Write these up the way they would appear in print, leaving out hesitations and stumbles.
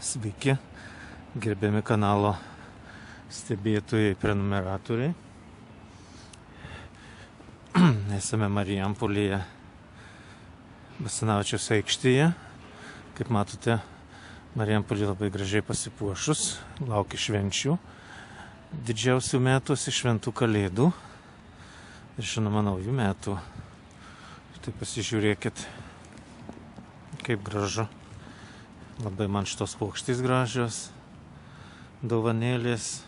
Sveiki, gerbiami kanalo stebėtojai, prenumeratoriai. Esame Marijampolėje, Basanavičiaus aikštėje. Kaip matote, Marijampolė labai gražiai pasipuošus, laukia švenčių. Didžiausių metuose šventų kalėdų ir žinoma naujų metų. Tai pasižiūrėkit, kaip gražu. Labai man šitos plokštės gražios, dovanėlės.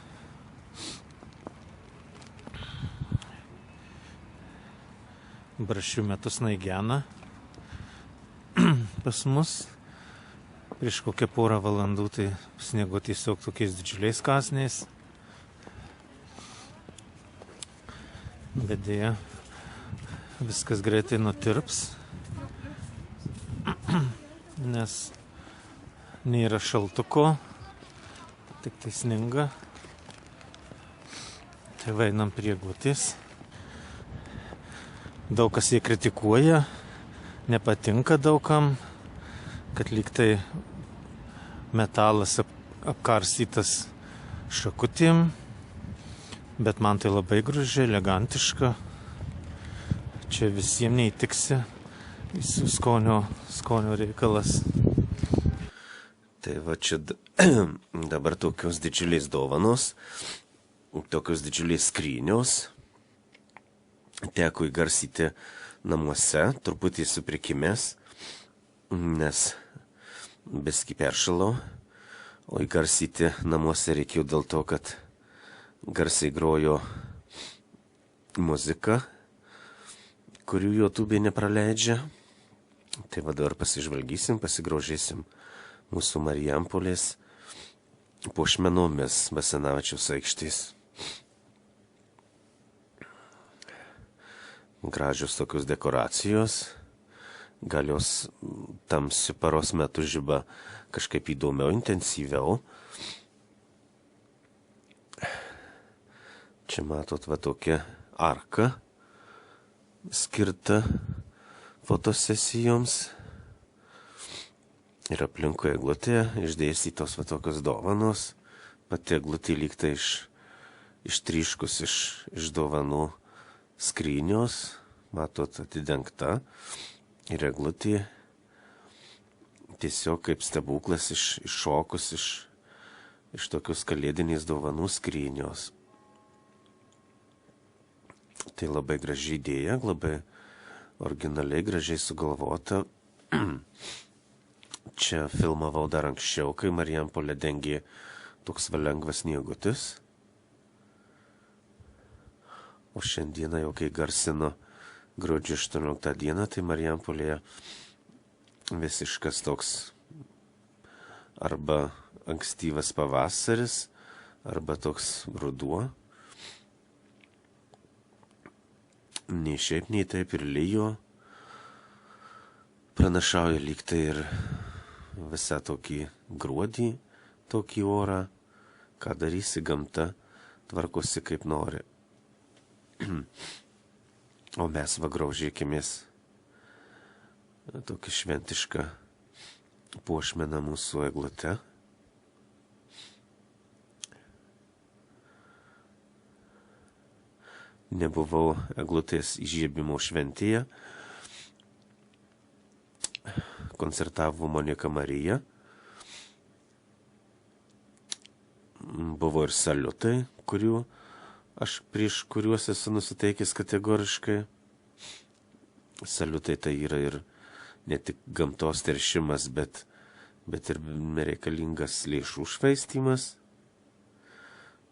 Brašių metu snaigena pas mus. Prieš kokią porą valandų tai sniego tiesiog tokiais didžiuliais kąsniais. Bet dėja, viskas greitai nutirps, nes nėra šaltuko, tik tai sninga. Tai einam prie eglutės. Daug kas jie kritikuoja, nepatinka daugam, kad lyg tai metalas apkarstytas šakutėm, bet man tai labai graži, elegantiška. Čia visiems neįtiksi, visų skonio reikalas. Tai va čia dabar tokios didžiulės dovanos, tokios didžiulės skrynios. Teko įgarsyti namuose, truputį suprikimęs, nes biskį peršalau, o įgarsyti namuose reikėjo dėl to, kad garsiai grojo muzika, kurių YouTube nepraleidžia. Tai va dabar pasižvalgysim, pasigrožėsim mūsų Marijampolės puošmenomis Basanavičiaus aikštės. Gražios tokios dekoracijos, gal jos tamsiu paros metu žiba kažkaip įdomiau, intensyviau. Čia matot va tokia arka skirta fotosesijoms. Ir aplinkui eglutė išdėstytos va tokios dovanos. Pati eglutė lyg tai ištryškus iš dovanų skrynios. Matot, atidengta. Ir eglutė tiesiog kaip stebuklas iššokus iš tokios kalėdinės dovanų skrynios. Tai labai graži idėja, labai originaliai, gražiai sugalvota. Čia filmavau dar anksčiau, kai Marijampolę dengė toks lengvas sniegutis. O šiandieną jau kai garsino gruodžio 18 dieną, tai Marijampolėje visiškas toks arba ankstyvas pavasaris, arba toks ruduo. Nei šiaip, nei taip ir lijo. Pranašauja lyg tai ir visą tokį gruodį, tokį orą. Ką darysi, gamta tvarkosi kaip nori. O mes va grožėkimės tokį šventišką puošmeną mūsų eglute. Nebuvau eglutės įžiebimo šventėje. Koncertavo Monika Marija. Buvo ir saliutai, prieš kuriuos esu nusiteikęs kategoriškai. Saliutai tai yra ir ne tik gamtos teršimas, bet ir nereikalingas lėšų švaistymas.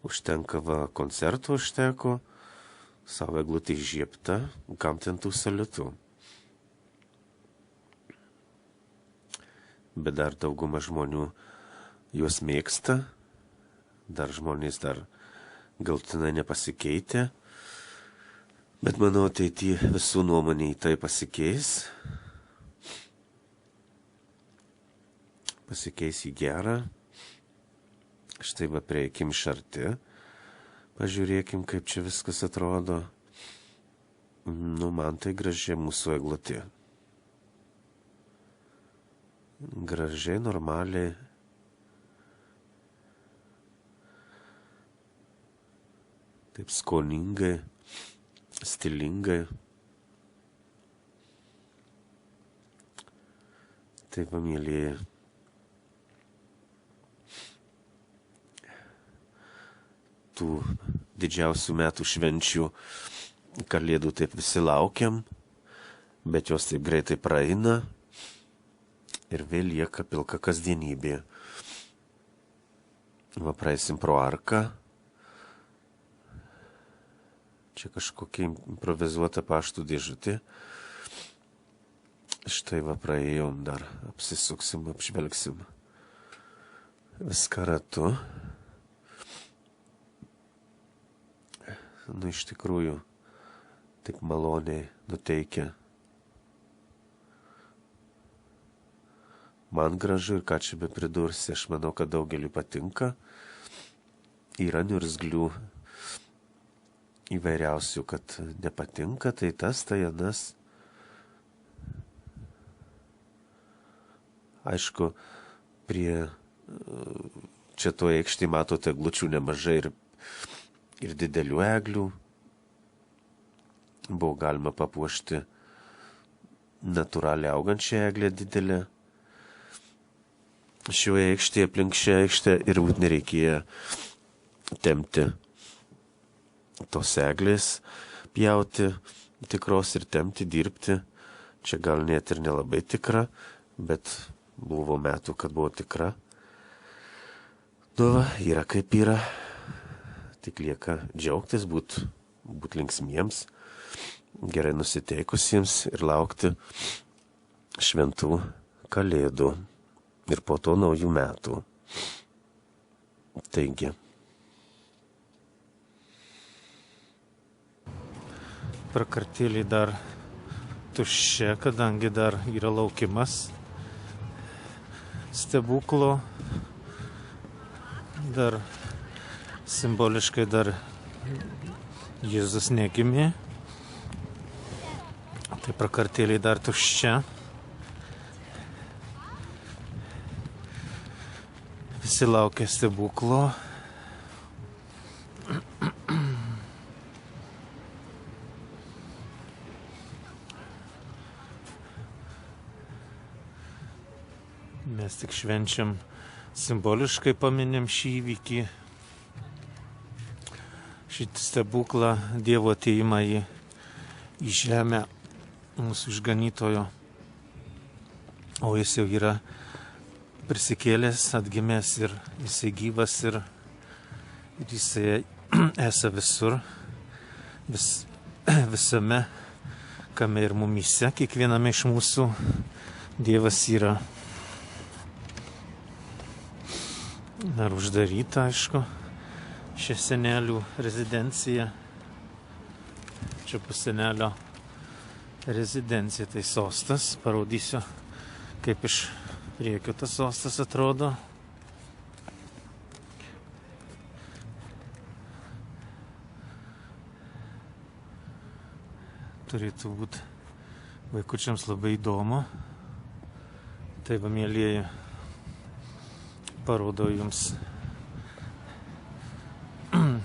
Užtenka koncertų užteko, savo eglutė įžiebta, kam ten tų saliutų. Bet dar dauguma žmonių juos mėgsta, dar žmonės galtinai nepasikeitė, bet manau, ateityje visų nuomonė į tai pasikeis į gerą. Štai va prieikim iš arti, pažiūrėkim, kaip čia viskas atrodo. Man tai graži mūsų eglutė. Gražiai, normaliai taip skoningai, stilingai. Taip, pamėlėjai. Tų didžiausių metų švenčių, kalėdų taip visi laukiam, bet jos taip greitai praeina ir vėl lieka pilka kasdienybė. Va, praeisim pro arką. Čia kažkokia improvizuota paštų dėžutė. Štai va, praėjom, dar apsisuksim, apžvelgsim viską ratu. Nu, iš tikrųjų, taip maloniai nuteikia. Man gražu ir ką čia be pridursi, aš manau, kad daugeliu patinka. Yra niurzglių įvairiausių, kad nepatinka, tai tas, tai anas. Aišku, prie čia to aikštį matote eglučių nemažai ir didelių eglių. Buvo galima papuošti natūraliai augančią eglę didelę. Šioje aikštėje, aplink šią aikštę ir būt nereikėjo tempti tos eglės, pjauti tikros ir tempti, dirbti. Čia gal net ir nelabai tikra, bet buvo metų, kad buvo tikra. Nu, va, yra kaip yra. Tik lieka džiaugtis, būt linksmiems, gerai nusiteikusiems ir laukti šventų kalėdų ir po to naujų metų. Taigi. Prakartėlė dar tuščia, kadangi dar yra laukimas stebuklo. Dar simboliškai dar Jėzus negimė. Tai prakartėlė dar tuščia. Visi laukia stebuklo. Mes tik švenčiam, simboliškai paminim šį įvykį, šį stebuklą, Dievo atėjimą į žemę mūsų išganytojo. O jis jau yra prisikėlęs, atgimęs ir jisai gyvas ir jisai esa visur, visame, kame ir mumyse, kiekviename iš mūsų Dievas yra. Dar uždaryta, aišku, šią senelių rezidenciją. Čia bus senelio rezidencija, tai sostas. Parodysiu, kaip iš priekio tas sostas atrodo. Turėtų būti vaikučiams labai įdomu. Tai va, mielieji, parodau jums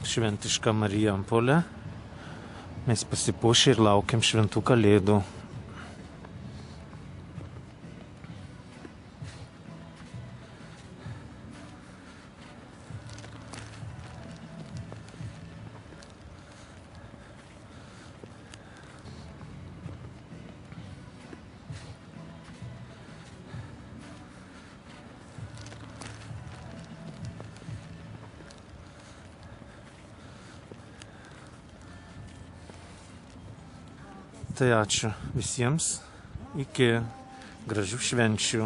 šventišką Marijampolę. Mes pasipuošę ir laukiam šventų kalėdų. Tai ačiū visiems, iki gražių švenčių.